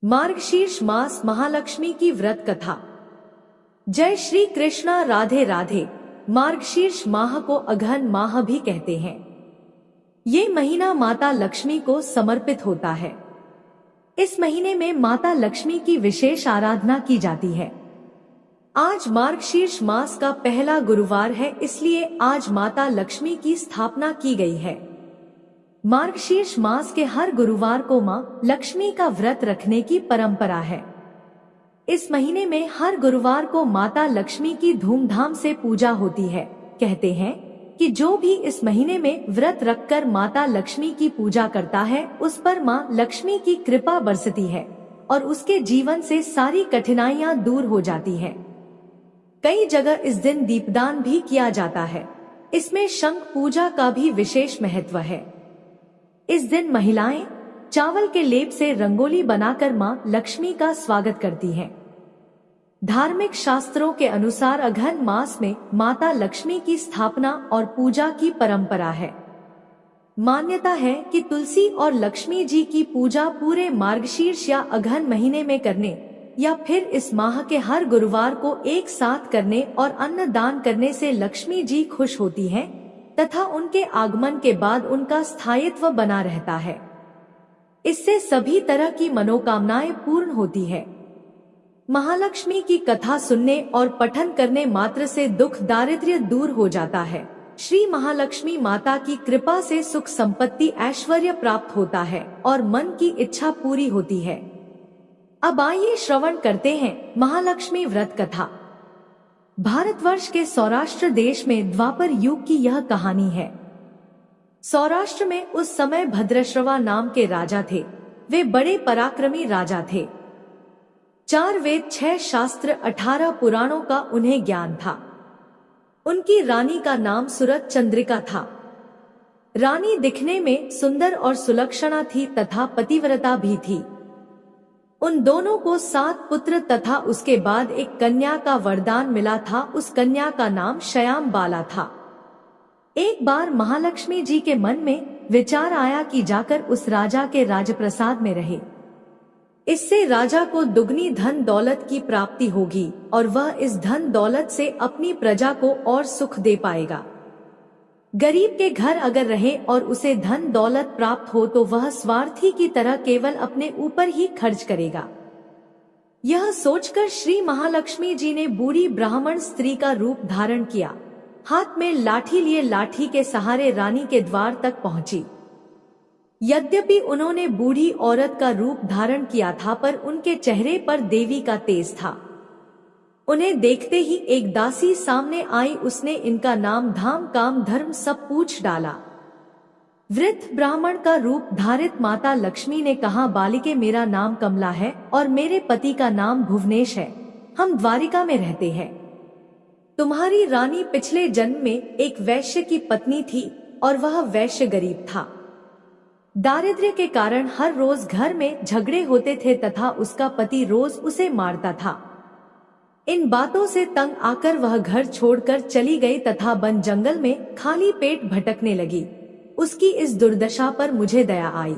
मार्गशीर्ष मास महालक्ष्मी की व्रत कथा। जय श्री कृष्णा, राधे राधे। मार्गशीर्ष माह को अघन माह भी कहते हैं। ये महीना माता लक्ष्मी को समर्पित होता है। इस महीने में माता लक्ष्मी की विशेष आराधना की जाती है। आज मार्गशीर्ष मास का पहला गुरुवार है, इसलिए आज माता लक्ष्मी की स्थापना की गई है। मार्गशीर्ष मास के हर गुरुवार को मां लक्ष्मी का व्रत रखने की परंपरा है। इस महीने में हर गुरुवार को माता लक्ष्मी की धूमधाम से पूजा होती है। कहते हैं कि जो भी इस महीने में व्रत रखकर माता लक्ष्मी की पूजा करता है, उस पर मां लक्ष्मी की कृपा बरसती है और उसके जीवन से सारी कठिनाइयां दूर हो जाती है। कई जगह इस दिन दीपदान भी किया जाता है। इसमें शंख पूजा का भी विशेष महत्व है। इस दिन महिलाएं चावल के लेप से रंगोली बनाकर मां लक्ष्मी का स्वागत करती हैं। धार्मिक शास्त्रों के अनुसार अघन मास में माता लक्ष्मी की स्थापना और पूजा की परंपरा है। मान्यता है कि तुलसी और लक्ष्मी जी की पूजा पूरे मार्गशीर्ष या अघन महीने में करने या फिर इस माह के हर गुरुवार को एक साथ करने और अन्न दान करने से लक्ष्मी जी खुश होती हैं तथा उनके आगमन के बाद उनका स्थायित्व बना रहता है। इससे सभी तरह की मनोकामनाएं पूर्ण होती है। महालक्ष्मी की कथा सुनने और पठन करने मात्र से दुख दारिद्र्य दूर हो जाता है। श्री महालक्ष्मी माता की कृपा से सुख संपत्ति ऐश्वर्य प्राप्त होता है और मन की इच्छा पूरी होती है। अब आइए श्रवण करते हैं महालक्ष्मी व्रत कथा। भारतवर्ष के सौराष्ट्र देश में द्वापर युग की यह कहानी है। सौराष्ट्र में उस समय भद्रश्रवा नाम के राजा थे। वे बड़े पराक्रमी राजा थे। 4 वेद 6 शास्त्र 18 पुराणों का उन्हें ज्ञान था। उनकी रानी का नाम सुरत चंद्रिका था। रानी दिखने में सुंदर और सुलक्षणा थी तथा पतिव्रता भी थी। उन दोनों को 7 पुत्र तथा उसके बाद एक कन्या का वरदान मिला था। उस कन्या का नाम श्याम बाला था। एक बार महालक्ष्मी जी के मन में विचार आया कि जाकर उस राजा के राजप्रसाद में रहे। इससे राजा को दुगनी धन दौलत की प्राप्ति होगी और वह इस धन दौलत से अपनी प्रजा को और सुख दे पाएगा। गरीब के घर अगर रहे और उसे धन दौलत प्राप्त हो तो वह स्वार्थी की तरह केवल अपने ऊपर ही खर्च करेगा। यह सोचकर श्री महालक्ष्मी जी ने बूढ़ी ब्राह्मण स्त्री का रूप धारण किया। हाथ में लाठी लिए लाठी के सहारे रानी के द्वार तक पहुंची। यद्यपि उन्होंने बूढ़ी औरत का रूप धारण किया था, पर उनके चेहरे पर देवी का तेज था। उन्हें देखते ही एक दासी सामने आई। उसने इनका नाम धाम काम धर्म सब पूछ डाला। वृद्ध ब्राह्मण का रूप धारित माता लक्ष्मी ने कहा, बालिके, मेरा नाम कमला है और मेरे पति का नाम भुवनेश है। हम द्वारिका में रहते हैं। तुम्हारी रानी पिछले जन्म में एक वैश्य की पत्नी थी और वह वैश्य गरीब था। दारिद्र्य के कारण हर रोज घर में झगड़े होते थे तथा उसका पति रोज उसे मारता था। इन बातों से तंग आकर वह घर छोड़कर चली गई तथा वन जंगल में खाली पेट भटकने लगी। उसकी इस दुर्दशा पर मुझे दया आई।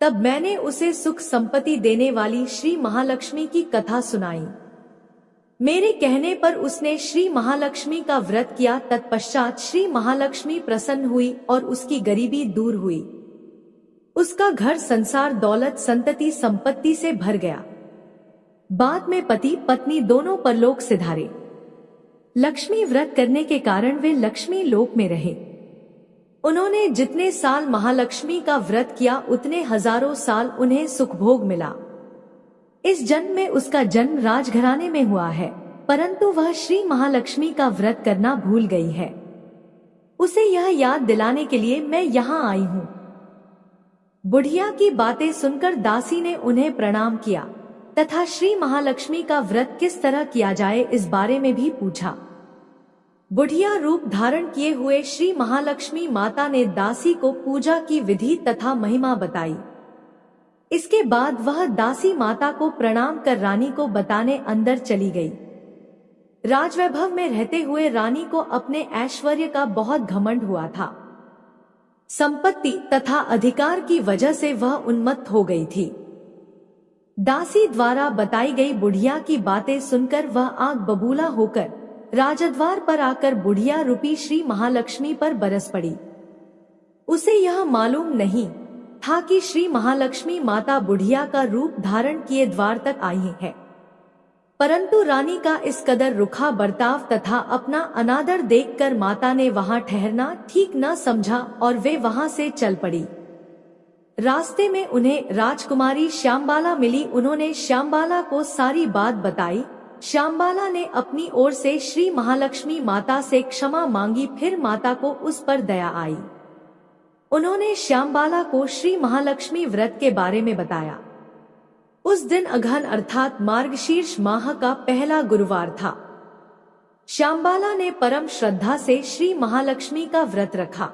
तब मैंने उसे सुख संपत्ति देने वाली श्री महालक्ष्मी की कथा सुनाई। मेरे कहने पर उसने श्री महालक्ष्मी का व्रत किया। तत्पश्चात श्री महालक्ष्मी प्रसन्न हुई और उसकी गरीबी दूर हुई। उसका घर संसार दौलत संतति संपत्ति से भर गया। बाद में पति पत्नी दोनों परलोक सिधारे। लक्ष्मी व्रत करने के कारण वे लक्ष्मी लोक में रहे। उन्होंने जितने साल महालक्ष्मी का व्रत किया उतने हजारों साल उन्हें सुख भोग मिला। इस जन्म में उसका जन्म राजघराने में हुआ है, परंतु वह श्री महालक्ष्मी का व्रत करना भूल गई है। उसे यह याद दिलाने के लिए मैं यहाँ आई हूँ। बुढ़िया की बातें सुनकर दासी ने उन्हें प्रणाम किया तथा श्री महालक्ष्मी का व्रत किस तरह किया जाए इस बारे में भी पूछा। बुढ़िया रूप धारण किए हुए श्री महालक्ष्मी माता ने दासी को पूजा की विधि तथा महिमा बताई। इसके बाद वह दासी माता को प्रणाम कर रानी को बताने अंदर चली गई। राजवैभव में रहते हुए रानी को अपने ऐश्वर्य का बहुत घमंड हुआ था। संपत्ति तथा अधिकार की वजह से वह उन्मत्त हो गई थी। दासी द्वारा बताई गई बुढ़िया की बातें सुनकर वह आग बबूला होकर राजद्वार पर आकर बुढ़िया रूपी श्री महालक्ष्मी पर बरस पड़ी। उसे यह मालूम नहीं था कि श्री महालक्ष्मी माता बुढ़िया का रूप धारण किए द्वार तक आई है, परंतु रानी का इस कदर रुखा बर्ताव तथा अपना अनादर देखकर माता ने वहां ठहरना ठीक न समझा और वे वहां से चल पड़ी। रास्ते में उन्हें राजकुमारी श्यामबाला मिली। उन्होंने श्यामबाला को सारी बात बताई। श्यामबाला ने अपनी ओर से श्री महालक्ष्मी माता से क्षमा मांगी। फिर माता को उस पर दया आई। उन्होंने श्यामबाला को श्री महालक्ष्मी व्रत के बारे में बताया। उस दिन अघन अर्थात मार्गशीर्ष माह का पहला गुरुवार था। श्यामबाला ने परम श्रद्धा से श्री महालक्ष्मी का व्रत रखा।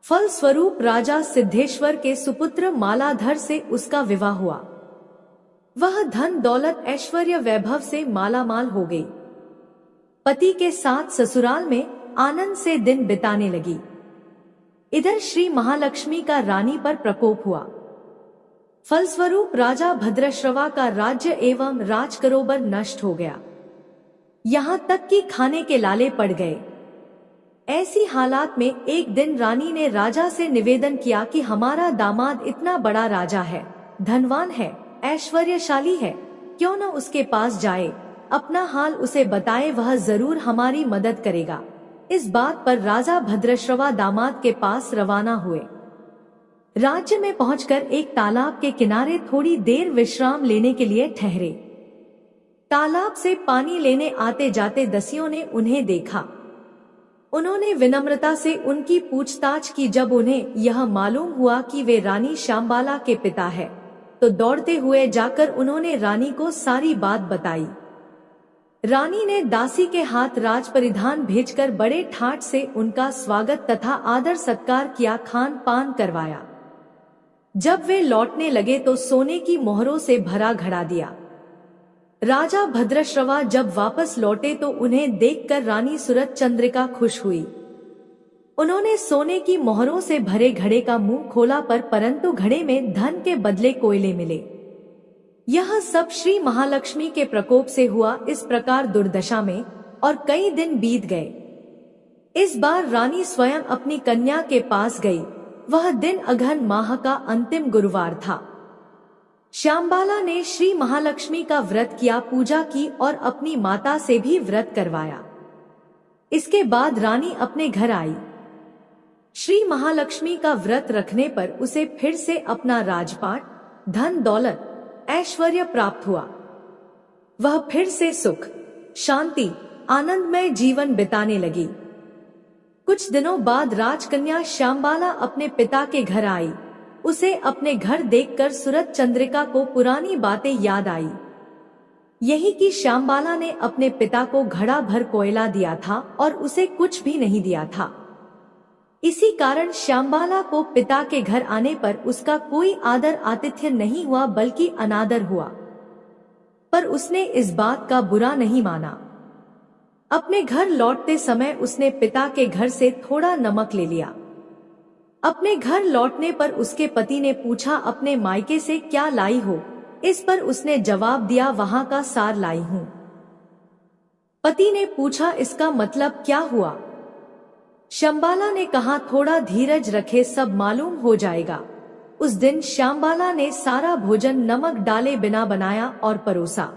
फल स्वरूप राजा सिद्धेश्वर के सुपुत्र मालाधर से उसका विवाह हुआ। वह धन दौलत ऐश्वर्य वैभव से मालामाल हो गई। पति के साथ ससुराल में आनंद से दिन बिताने लगी। इधर श्री महालक्ष्मी का रानी पर प्रकोप हुआ। फलस्वरूप राजा भद्रश्रवा का राज्य एवं राजकरोबर नष्ट हो गया। यहाँ तक कि खाने के लाले पड़ गए। ऐसी हालात में एक दिन रानी ने राजा से निवेदन किया कि हमारा दामाद इतना बड़ा राजा है, धनवान है, ऐश्वर्यशाली है, क्यों न उसके पास जाए, अपना हाल उसे बताए, वह जरूर हमारी मदद करेगा। इस बात पर राजा भद्रश्रवा दामाद के पास रवाना हुए। राज्य में पहुंचकर एक तालाब के किनारे थोड़ी देर विश्राम लेने के लिए ठहरे। तालाब से पानी लेने आते जाते दसियों ने उन्हें देखा। उन्होंने विनम्रता से उनकी पूछताछ की। जब उन्हें यह मालूम हुआ कि वे रानी श्यामबाला के पिता है, तो दौड़ते हुए जाकर उन्होंने रानी को सारी बात बताई। रानी ने दासी के हाथ राज परिधान भेजकर बड़े ठाट से उनका स्वागत तथा आदर सत्कार किया, खान पान करवाया। जब वे लौटने लगे तो सोने की मोहरों से भरा घड़ा दिया। राजा भद्रश्रवा जब वापस लौटे तो उन्हें देखकर रानी सूरत चंद्रिका खुश हुई। उन्होंने सोने की मोहरों से भरे घड़े का मुंह खोला परंतु घड़े में धन के बदले कोयले मिले। यह सब श्री महालक्ष्मी के प्रकोप से हुआ। इस प्रकार दुर्दशा में और कई दिन बीत गए। इस बार रानी स्वयं अपनी कन्या के पास गई। वह दिन अघन माह का अंतिम गुरुवार था। श्यामबाला ने श्री महालक्ष्मी का व्रत किया, पूजा की और अपनी माता से भी व्रत करवाया। इसके बाद रानी अपने घर आई। श्री महालक्ष्मी का व्रत रखने पर उसे फिर से अपना राजपाट, धन दौलत, ऐश्वर्य प्राप्त हुआ। वह फिर से सुख, शांति, आनंदमय जीवन बिताने लगी। कुछ दिनों बाद राजकन्या श्यामबाला अपने पिता के घर आई। उसे अपने घर देखकर सूरत चंद्रिका को पुरानी बातें याद आई। यही कि श्यामबाला ने अपने पिता को घड़ा भर कोयला दिया था और उसे कुछ भी नहीं दिया था। इसी कारण श्यामबाला को पिता के घर आने पर उसका कोई आदर आतिथ्य नहीं हुआ बल्कि अनादर हुआ। पर उसने इस बात का बुरा नहीं माना। अपने घर लौटते समय उसने पिता के घर से थोड़ा नमक ले लिया। अपने घर लौटने पर उसके पति ने पूछा, अपने मायके से क्या लाई हो? इस पर उसने जवाब दिया, वहां का सार लाई हूं। पति ने पूछा, इसका मतलब क्या हुआ? श्यामबाला ने कहा, थोड़ा धीरज रखे, सब मालूम हो जाएगा। उस दिन श्यामबाला ने सारा भोजन नमक डाले बिना बनाया और परोसा।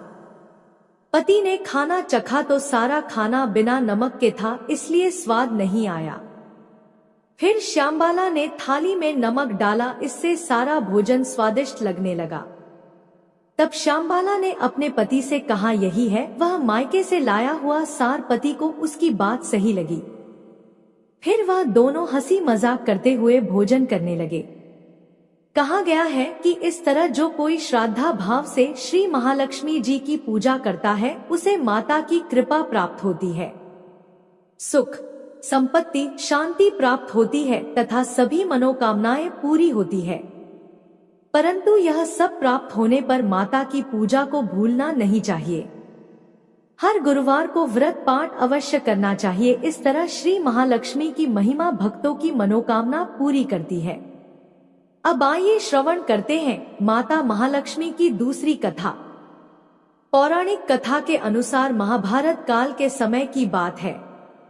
पति ने खाना चखा तो सारा खाना बिना नमक के था, इसलिए स्वाद नहीं आया। फिर श्यामबाला ने थाली में नमक डाला, इससे सारा भोजन स्वादिष्ट लगने लगा। तब श्यामबाला ने अपने पति से कहा, यही है वह मायके से लाया हुआ सार। पति को उसकी बात सही लगी। फिर वह दोनों हंसी मजाक करते हुए भोजन करने लगे। कहा गया है कि इस तरह जो कोई श्रद्धा भाव से श्री महालक्ष्मी जी की पूजा करता है, उसे माता की कृपा प्राप्त होती है, सुख, संपत्ति, शांति प्राप्त होती है तथा सभी मनोकामनाएं पूरी होती है। परंतु यह सब प्राप्त होने पर माता की पूजा को भूलना नहीं चाहिए। हर गुरुवार को व्रत पाठ अवश्य करना चाहिए। इस तरह श्री महालक्ष्मी की महिमा भक्तों की मनोकामना पूरी करती है। अब आइए श्रवण करते हैं माता महालक्ष्मी की दूसरी कथा। पौराणिक कथा के अनुसार महाभारत काल के समय की बात है।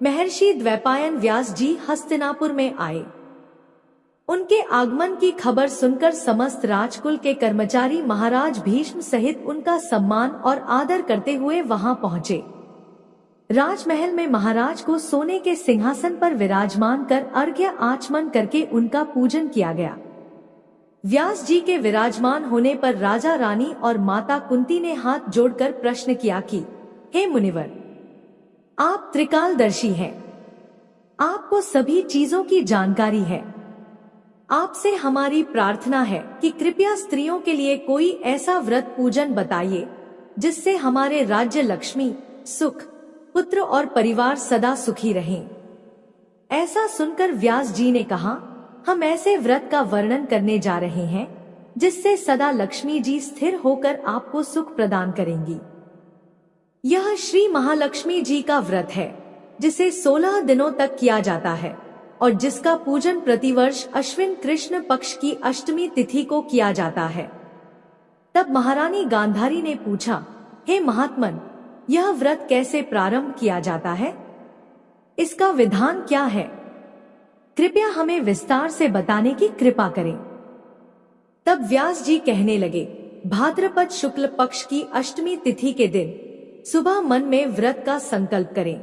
महर्षि द्वैपायन व्यास जी हस्तिनापुर में आए। उनके आगमन की खबर सुनकर समस्त राजकुल के कर्मचारी महाराज भीष्म सहित उनका सम्मान और आदर करते हुए वहां पहुंचे। राजमहल में महाराज को सोने के सिंहासन पर विराजमान कर अर्घ्य आचमन करके उनका पूजन किया गया। व्यास जी के विराजमान होने पर राजा रानी और माता कुंती ने हाथ जोड़कर प्रश्न किया कि हे मुनिवर, आप त्रिकालदर्शी हैं, आपको सभी चीजों की जानकारी है। आपसे हमारी प्रार्थना है कि कृपया स्त्रियों के लिए कोई ऐसा व्रत पूजन बताइए जिससे हमारे राज्य लक्ष्मी, सुख, पुत्र और परिवार सदा सुखी रहें। ऐसा सुनकर व्यास जी ने कहा, हम ऐसे व्रत का वर्णन करने जा रहे हैं जिससे सदा लक्ष्मी जी स्थिर होकर आपको सुख प्रदान करेंगी। यह श्री महालक्ष्मी जी का व्रत है जिसे 16 दिनों तक किया जाता है और जिसका पूजन प्रतिवर्ष अश्विन कृष्ण पक्ष की अष्टमी तिथि को किया जाता है। तब महारानी गांधारी ने पूछा, हे महात्मन, यह व्रत कैसे प्रारंभ किया जाता है? इसका विधान क्या है? कृपया हमें विस्तार से बताने की कृपा करें। तब व्यास जी कहने लगे, भाद्रपद शुक्ल पक्ष की अष्टमी तिथि के दिन सुबह मन में व्रत का संकल्प करें।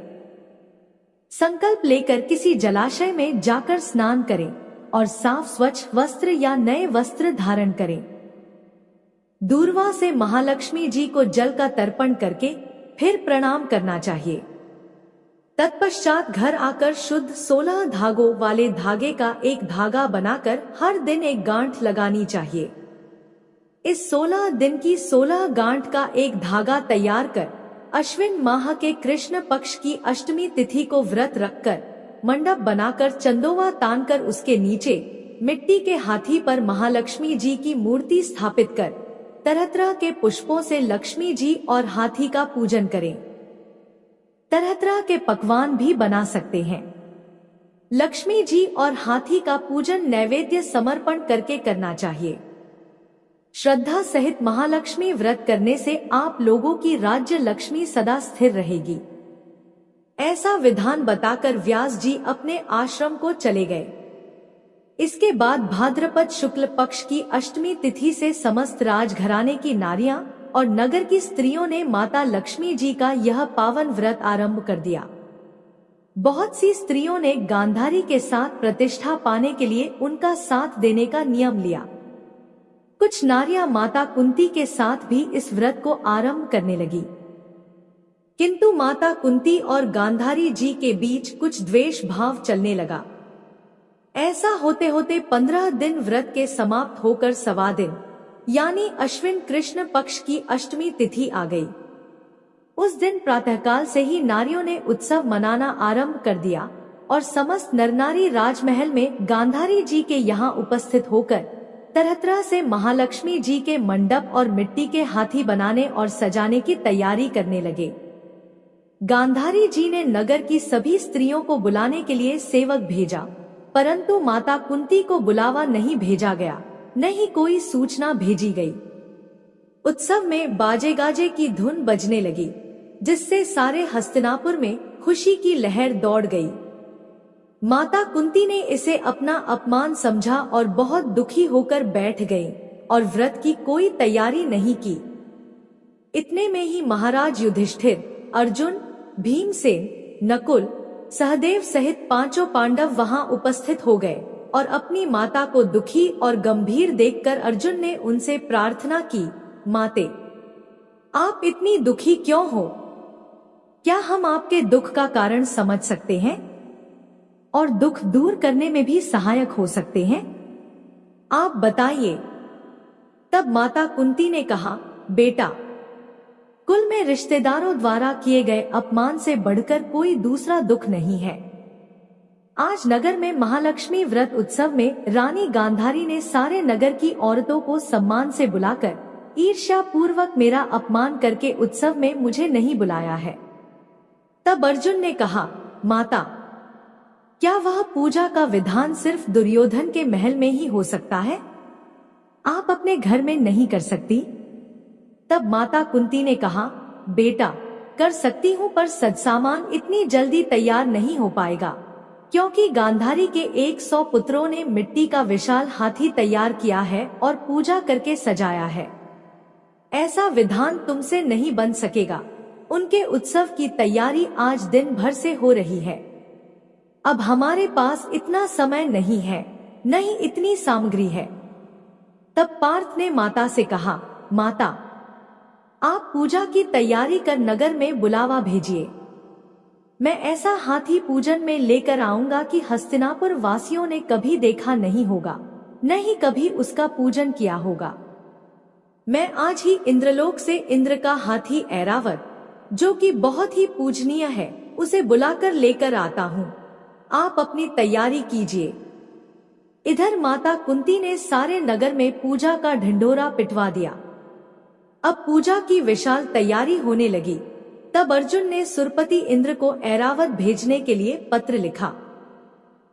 संकल्प लेकर किसी जलाशय में जाकर स्नान करें और साफ स्वच्छ वस्त्र या नए वस्त्र धारण करें। दूर्वा से महालक्ष्मी जी को जल का तर्पण करके फिर प्रणाम करना चाहिए। तत्पश्चात घर आकर शुद्ध 16 धागों वाले धागे का एक धागा बनाकर हर दिन एक गांठ लगानी चाहिए। इस 16 दिन की 16 गांठ का एक धागा तैयार कर अश्विन माह के कृष्ण पक्ष की अष्टमी तिथि को व्रत रखकर मंडप बनाकर चंदोवा तानकर उसके नीचे मिट्टी के हाथी पर महालक्ष्मी जी की मूर्ति स्थापित कर तरह तरह के पुष्पों से लक्ष्मी जी और हाथी का पूजन करें। तरह तरह के पकवान भी बना सकते हैं। लक्ष्मी जी और हाथी का पूजन नैवेद्य समर्पण करके करना चाहिए। श्रद्धा सहित महालक्ष्मी व्रत करने से आप लोगों की राज्य लक्ष्मी सदा स्थिर रहेगी। ऐसा विधान बताकर व्यास जी अपने आश्रम को चले गए। इसके बाद भाद्रपद शुक्ल पक्ष की अष्टमी तिथि से समस्त राजघराने की नारियां और नगर की स्त्रियों ने माता लक्ष्मी जी का यह पावन व्रत आरंभ कर दिया। बहुत सी स्त्रियों ने गांधारी के साथ प्रतिष्ठा पाने के लिए उनका साथ देने का नियम लिया। कुछ नारियां माता कुंती के साथ भी इस व्रत को आरंभ करने लगी, किंतु माता कुंती और गांधारी जी के बीच कुछ द्वेष भाव चलने लगा। ऐसा होते होते 15 दिन व्रत के समाप्त होकर 1वां दिन यानी अश्विन कृष्ण पक्ष की अष्टमी तिथि आ गई। उस दिन प्रातःकाल से ही नारियों ने उत्सव मनाना आरंभ कर दिया और समस्त नरनारी राजमहल में गांधारी जी के यहाँ उपस्थित होकर तरह तरह से महालक्ष्मी जी के मंडप और मिट्टी के हाथी बनाने और सजाने की तैयारी करने लगे। गांधारी जी ने नगर की सभी स्त्रियों को बुलाने के लिए सेवक भेजा, परंतु माता कुंती को बुलावा नहीं भेजा गया, न ही कोई सूचना भेजी गई। उत्सव में बाजे गाजे की धुन बजने लगी, जिससे सारे हस्तिनापुर में खुशी की लहर दौड़ गई। माता कुंती ने इसे अपना अपमान समझा और बहुत दुखी होकर बैठ गई और व्रत की कोई तैयारी नहीं की। इतने में ही महाराज युधिष्ठिर, अर्जुन, भीमसेन, नकुल, सहदेव सहित 5 पांडव वहां उपस्थित हो गए और अपनी माता को दुखी और गंभीर देखकर अर्जुन ने उनसे प्रार्थना की, माते, आप इतनी दुखी क्यों हो? क्या हम आपके दुख का कारण समझ सकते हैं और दुख दूर करने में भी सहायक हो सकते हैं? आप बताइए। तब माता कुंती ने कहा, बेटा, कुल में रिश्तेदारों द्वारा किए गए अपमान से बढ़कर कोई दूसरा दुख नहीं है। आज नगर में महालक्ष्मी व्रत उत्सव में रानी गांधारी ने सारे नगर की औरतों को सम्मान से बुलाकर ईर्ष्या पूर्वक मेरा अपमान करके उत्सव में मुझे नहीं बुलाया है। तब अर्जुन ने कहा, माता, क्या वह पूजा का विधान सिर्फ दुर्योधन के महल में ही हो सकता है? आप अपने घर में नहीं कर सकती? तब माता कुंती ने कहा, बेटा, कर सकती हूँ पर सज्सामान इतनी जल्दी तैयार नहीं हो पाएगा, क्योंकि गांधारी के 100 पुत्रों ने मिट्टी का विशाल हाथी तैयार किया है और पूजा करके सजाया है। ऐसा विधान तुमसे नहीं बन सकेगा। उनके उत्सव की तैयारी आज दिन भर से हो रही है। अब हमारे पास इतना समय नहीं है, नहीं इतनी सामग्री है। तब पार्थ ने माता से कहा, माता, आप पूजा की तैयारी कर नगर में बुलावा भेजिए। मैं ऐसा हाथी पूजन में लेकर आऊंगा कि हस्तिनापुर वासियों ने कभी देखा नहीं होगा, न ही कभी उसका पूजन किया होगा। मैं आज ही इंद्रलोक से इंद्र का हाथी ऐरावत, जो कि बहुत ही पूजनीय है, उसे बुलाकर लेकर आता हूँ। आप अपनी तैयारी कीजिए। इधर माता कुंती ने सारे नगर में पूजा का ढिंढोरा पिटवा दिया। अब पूजा की विशाल तैयारी होने लगी। तब अर्जुन ने सुरपति इंद्र को ऐरावत भेजने के लिए पत्र लिखा।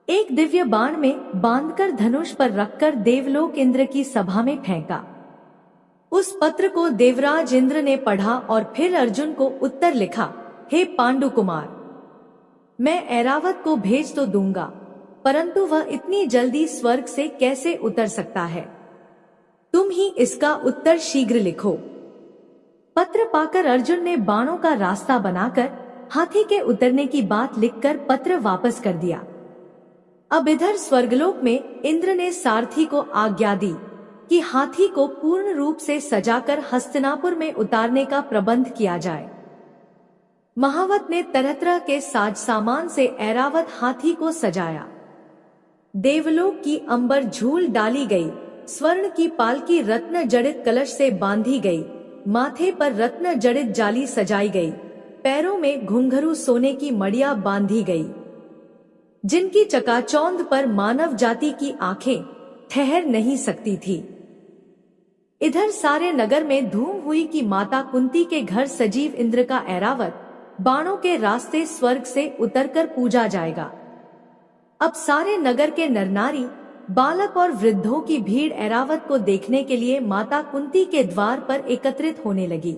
एक दिव्य बाण में बांधकर धनुष पर रखकर देवलोक इंद्र की सभा में फेंका। उस पत्र को देवराज इंद्र ने पढ़ा और फिर अर्जुन को उत्तर लिखा, हे पांडु कुमार, मैं ऐरावत को भेज तो दूंगा, परंतु वह इतनी जल्दी स्वर्ग से कैसे उतर सकता है? तुम ही इसका उत्तर शीघ्र लिखो। पत्र पाकर अर्जुन ने बाणों का रास्ता बनाकर हाथी के उतरने की बात लिखकर पत्र वापस कर दिया। अब इधर स्वर्गलोक में इंद्र ने सारथी को आज्ञा दी कि हाथी को पूर्ण रूप से सजाकर हस्तिनापुर में उतारने का प्रबंध किया जाए। महावत ने तरह तरह के साज सामान से ऐरावत हाथी को सजाया। देवलोक की अंबर झूल डाली गई, स्वर्ण की पालकी रत्न जड़ित कलश से बांधी गई, माथे पर रत्न जड़ित जाली सजाई गई, पैरों में घुंघरू सोने की मड़िया बांधी गई, जिनकी चकाचौंध पर मानव जाति की आंखें ठहर नहीं सकती थी। इधर सारे नगर में धूम हुई कि माता कुंती के घर सजीव इंद्र का ऐरावत बाणों के रास्ते स्वर्ग से उतरकर पूजा जाएगा। अब सारे नगर के नरनारी, बालक और वृद्धों की भीड़ ऐरावत को देखने के लिए माता कुंती के द्वार पर एकत्रित होने लगी।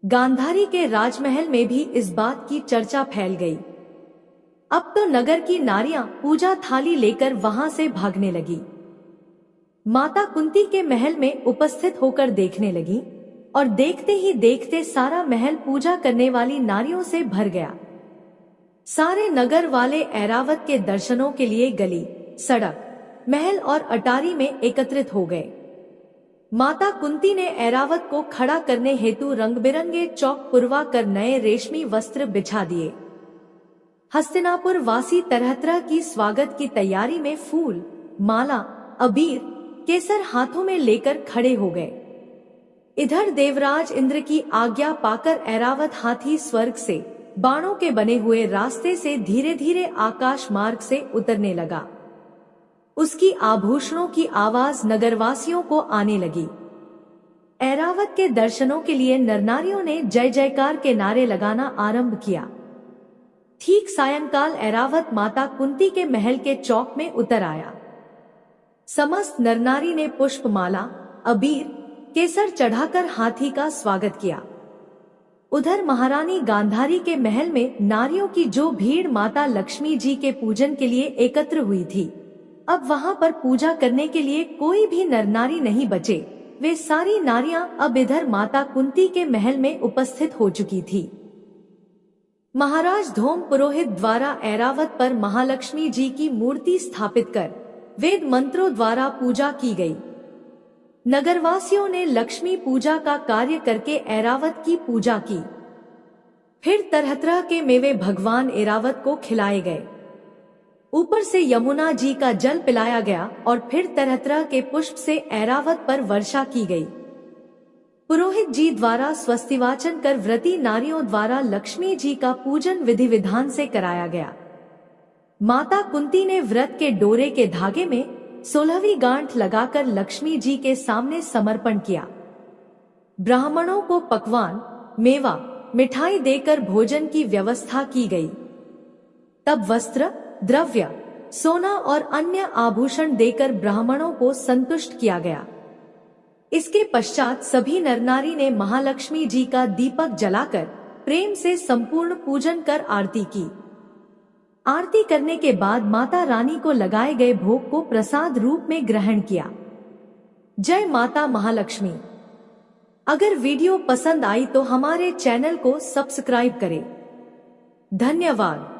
गांधारी के राजमहल में भी इस बात की चर्चा फैल गई। अब तो नगर की नारियां पूजा थाली लेकर वहां से भागने लगी। माता कुंती के महल में उपस्थित होकर देखने लगी और देखते ही देखते सारा महल पूजा करने वाली नारियों से भर गया। सारे नगर वाले ऐरावत के दर्शनों के लिए गली, सड़क, महल और अटारी में एकत्रित हो गए। माता कुंती ने ऐरावत को खड़ा करने हेतु रंग बिरंगे चौक पुरवा कर नए रेशमी वस्त्र बिछा दिए। हस्तिनापुर वासी तरह तरह की स्वागत की तैयारी में फूल, माला, अबीर, केसर हाथों में लेकर खड़े हो गए। इधर देवराज इंद्र की आज्ञा पाकर ऐरावत हाथी स्वर्ग से बाणों के बने हुए रास्ते से धीरे धीरे आकाश मार्ग से उतरने लगा। उसकी आभूषणों की आवाज नगरवासियों को आने लगी। ऐरावत के दर्शनों के लिए नरनारियों ने जय जयकार के नारे लगाना आरंभ किया। ठीक सायंकाल ऐरावत माता कुंती के महल के चौक में उतर आया। समस्त नरनारी ने पुष्पमाला, अबीर, केसर चढ़ाकर हाथी का स्वागत किया। उधर महारानी गांधारी के महल में नारियों की जो भीड़ माता लक्ष्मी जी के पूजन के लिए एकत्र हुई थी, अब वहां पर पूजा करने के लिए कोई भी नरनारी नहीं बचे। वे सारी नारियां अब इधर माता कुंती के महल में उपस्थित हो चुकी थी। महाराज धोम पुरोहित द्वारा ऐरावत पर महालक्ष्मी जी की मूर्ति स्थापित कर वेद मंत्रों द्वारा पूजा की गई। नगरवासियों ने लक्ष्मी पूजा का कार्य करके ऐरावत की पूजा की। फिर तरह तरह के मेवे भगवान ऐरावत को खिलाए गए। ऊपर से यमुना जी का जल पिलाया गया और फिर तरह तरह के पुष्प से ऐरावत पर वर्षा की गई। पुरोहित जी द्वारा स्वस्तिवाचन कर व्रती नारियों द्वारा लक्ष्मी जी का पूजन विधि विधान से कराया गया। माता कुंती ने व्रत के डोरे के धागे में 16वीं गांठ लगाकर लक्ष्मी जी के सामने समर्पण किया। ब्राह्मणों को पकवान, मेवा, मिठाई देकर भोजन की व्यवस्था की गई। तब वस्त्र, द्रव्य, सोना और अन्य आभूषण देकर ब्राह्मणों को संतुष्ट किया गया। इसके पश्चात सभी नर नारी ने महालक्ष्मी जी का दीपक जलाकर प्रेम से संपूर्ण पूजन कर आरती की। आरती करने के बाद माता रानी को लगाए गए भोग को प्रसाद रूप में ग्रहण किया। जय माता महालक्ष्मी। अगर वीडियो पसंद आई तो हमारे चैनल को सब्सक्राइब करें। धन्यवाद।